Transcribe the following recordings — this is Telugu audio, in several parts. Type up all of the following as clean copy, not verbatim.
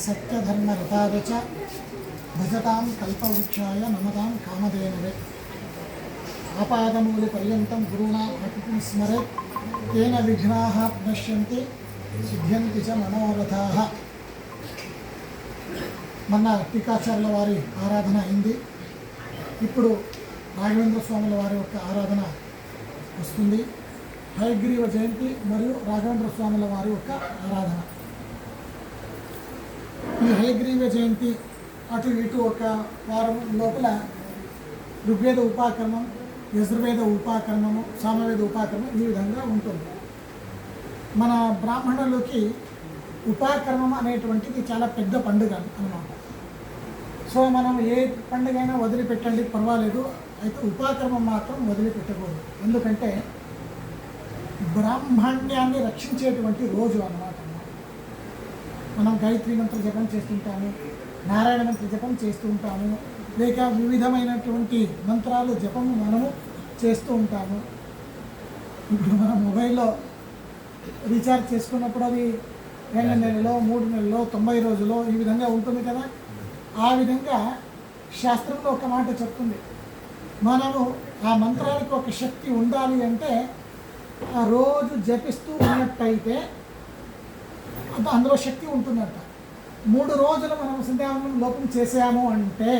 सत्यधर्मरताय च भजतां कल्पवृक्षाय नमतां कामधेनवे आपादमूलपर्यन्तं गुरूणाम् स्मरेत् तेन विघ्नाः नश्यन्ति सिद्ध्यन्ति च मनोरथाः। మొన్న టీకాచార్యుల వారి ఆరాధన అయింది. ఇప్పుడు రాఘవేంద్ర స్వాముల వారి యొక్క ఆరాధన వస్తుంది. హయగ్రీవ జయంతి మరియు రాఘవేంద్ర స్వాముల వారి యొక్క ఆరాధన. ఈ హయగ్రీవ జయంతి అటు ఇటు ఒక వారం లోపల ఋగ్వేద ఉపాకర్మం, యజుర్వేద ఉపాకర్మము, సామవేద ఉపాకర్మం ఈ విధంగా ఉంటుంది. మన బ్రాహ్మణులకి ఉపాకర్మం అనేటువంటిది చాలా పెద్ద పండుగ అన్నమాట. సో మనం ఏ పండుగైనా వదిలిపెట్టండి పర్వాలేదు, అయితే ఉపాకర్మం మాత్రం వదిలిపెట్టకూడదు. ఎందుకంటే బ్రాహ్మణ్యాన్ని రక్షించేటువంటి రోజు అన్నమాట. మనం గాయత్రి మంత్ర జపం చేస్తుంటాము, నారాయణ మంత్ర జపం చేస్తూ ఉంటాము, లేక వివిధమైనటువంటి మంత్రాలు జపం మనము చేస్తూ ఉంటాము. ఇప్పుడు మనం మొబైల్లో రీఛార్జ్ చేసుకున్నప్పుడు అది 2 నెలల్లో 3 నెలల్లో 90 రోజుల్లో ఈ విధంగా ఉంటుంది కదా. ఆ విధంగా శాస్త్రంలో ఒక మాట చెప్తుంది, మనము ఆ మంత్రానికి ఒక శక్తి ఉండాలి అంటే ఆ రోజు జపిస్తూ ఉన్నట్టయితే అందులో శక్తి ఉంటుందంట. 3 రోజులు మనం సంధ్యావందనం లోపం చేసాము అంటే,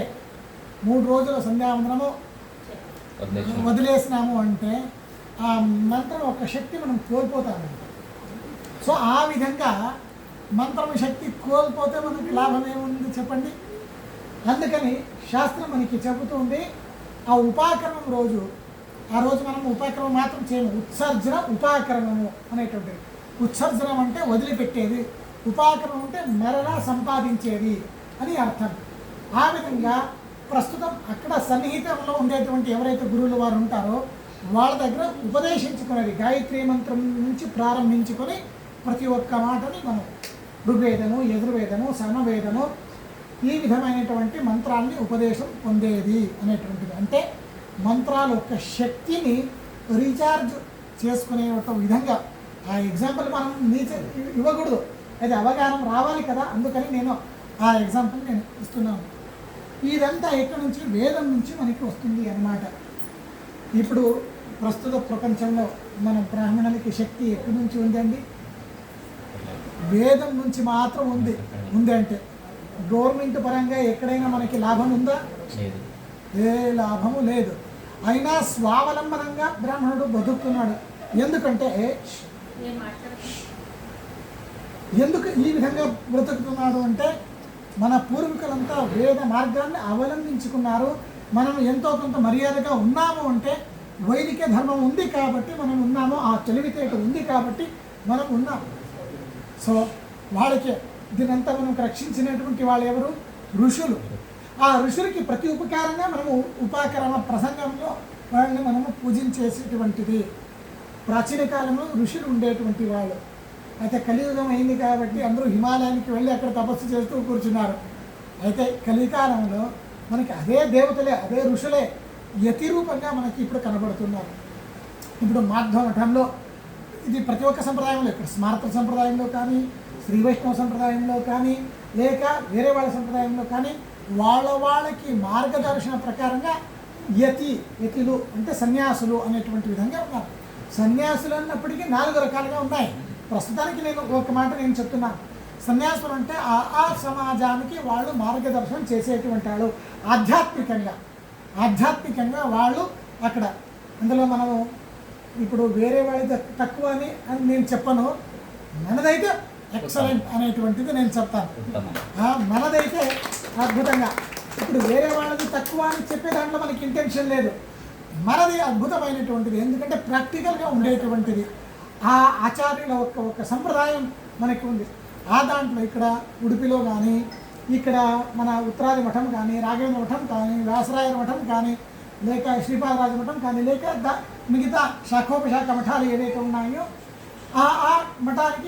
3 రోజుల సంధ్యావందనము వదిలేసినాము అంటే ఆ మంత్రం ఒక శక్తి మనం కోల్పోతామంట. సో ఆ విధంగా మంత్రం శక్తి కోల్పోతే మనకి లాభం ఏముంది చెప్పండి. అందుకని శాస్త్రం మనకి చెబుతుంది ఆ ఉపాకర్మం రోజు, ఆ రోజు మనం ఉపాకర్మం మాత్రం చేయము, ఉత్సర్జన ఉపాకర్మము అనేటువంటిది. ఉత్సర్జనం అంటే వదిలిపెట్టేది, ఉపాకర్మం అంటే మరలా సంపాదించేది అని అర్థం. ఆ విధంగా ప్రస్తుతం అక్కడ సన్నిహితంలో ఉండేటువంటి ఎవరైతే గురువులు వారు ఉంటారో వాళ్ళ దగ్గర ఉపదేశించుకునేది గాయత్రి మంత్రం నుంచి ప్రారంభించుకొని ప్రతి ఒక్క మాటని మనం ఋగ్వేదము, యజుర్వేదము, సామవేదము ఈ విధమైనటువంటి మంత్రాన్ని ఉపదేశం పొందేది అనేటువంటిది. అంటే మంత్రాల యొక్క శక్తిని రీఛార్జ్ చేసుకునే ఒక విధంగా ఆ ఎగ్జాంపుల్ మనం ఇవ్వకూడదు, అది అవగాహన రావాలి కదా. అందుకని నేను ఆ ఎగ్జాంపుల్ నేను ఇస్తున్నాను. ఇదంతా ఎక్కడి నుంచి, వేదం నుంచి మనకి వస్తుంది అన్నమాట. ఇప్పుడు ప్రస్తుత ప్రపంచంలో మన బ్రాహ్మణులకి శక్తి ఎక్కడి నుంచి ఉందండి? వేదం నుంచి మాత్రం ఉంది. అంటే గవర్నమెంట్ పరంగా ఎక్కడైనా మనకి లాభం ఉందా? ఏ లాభము లేదు. అయినా స్వావలంబనంగా బ్రాహ్మణుడు బతుకుతున్నాడు. ఎందుకంటే ఎందుకు ఈ విధంగా బ్రతుకుతున్నాడు అంటే మన పూర్వీకులంతా వేద మార్గాన్ని అవలంబించుకున్నారు. మనం ఎంతో కొంత మర్యాదగా ఉన్నాము అంటే వైదిక ధర్మం ఉంది కాబట్టి మనం ఉన్నాము, ఆ తెలివితేట ఉంది కాబట్టి మనం ఉన్నాము. సో వాళ్ళకి దీనంతా మనం రక్షించినటువంటి వాళ్ళు ఎవరు? ఋషులు. ఆ ఋషులకి ప్రతి ఉపకారంగా మనము ఉపాకరణ ప్రసంగంలో వాళ్ళని మనము పూజించేసేటువంటిది. ప్రాచీన కాలంలో ఋషులు ఉండేటువంటి వాళ్ళు. అయితే కలియుగం అయింది కాబట్టి అందరూ హిమాలయానికి వెళ్ళి అక్కడ తపస్సు చేస్తూ కూర్చున్నారు. అయితే కలికాలంలో మనకి అదే దేవతలే, అదే ఋషులే యతి రూపంగా మనకి ఇప్పుడు కనబడుతున్నారు. ఇప్పుడు మాధ్వ మఠంలో ఇది ప్రతి ఒక్క సంప్రదాయంలో, ఇక్కడ స్మారత సంప్రదాయంలో కానీ, శ్రీ వైష్ణవ సంప్రదాయంలో కానీ, లేక వేరే వాళ్ళ సంప్రదాయంలో కానీ వాళ్ళకి మార్గదర్శన ప్రకారంగా యతులు అంటే సన్యాసులు అనేటువంటి విధంగా ఉన్నారు. సన్యాసులు అన్నప్పటికీ 4 రకాలుగా ఉన్నాయి. ప్రస్తుతానికి నేను ఒక మాట నేను చెప్తున్నాను. సన్యాసులు అంటే ఆ సమాజానికి వాళ్ళు మార్గదర్శనం చేసేటువంటి వాళ్ళు ఆధ్యాత్మికంగా వాళ్ళు అక్కడ. అందులో మనము ఇప్పుడు వేరే వాళ్ళది తక్కువ అని నేను చెప్పను, మనదైతే ఎక్సలెంట్ అనేటువంటిది నేను చెప్తాను. మనదైతే అద్భుతంగా. ఇప్పుడు వేరే వాళ్ళది తక్కువ అని చెప్పే దాంట్లో మనకి ఇంటెన్షన్ లేదు. మనది అద్భుతమైనటువంటిది, ఎందుకంటే ప్రాక్టికల్గా ఉండేటువంటిది. ఆ ఆచార్యుల ఒక సంప్రదాయం మనకి ఉంది. ఆ దాంట్లో ఇక్కడ ఉడిపిలో కానీ, ఇక్కడ మన ఉత్తరాది మఠం కానీ, రాఘవేంద్ర మఠం కానీ, వ్యాసరాయ మఠం కానీ, లేక శ్రీపాదరాజ మఠం కానీ, లేక మిగతా శాఖోపశాఖ మఠాలు ఏవైతే ఉన్నాయో ఆ మఠానికి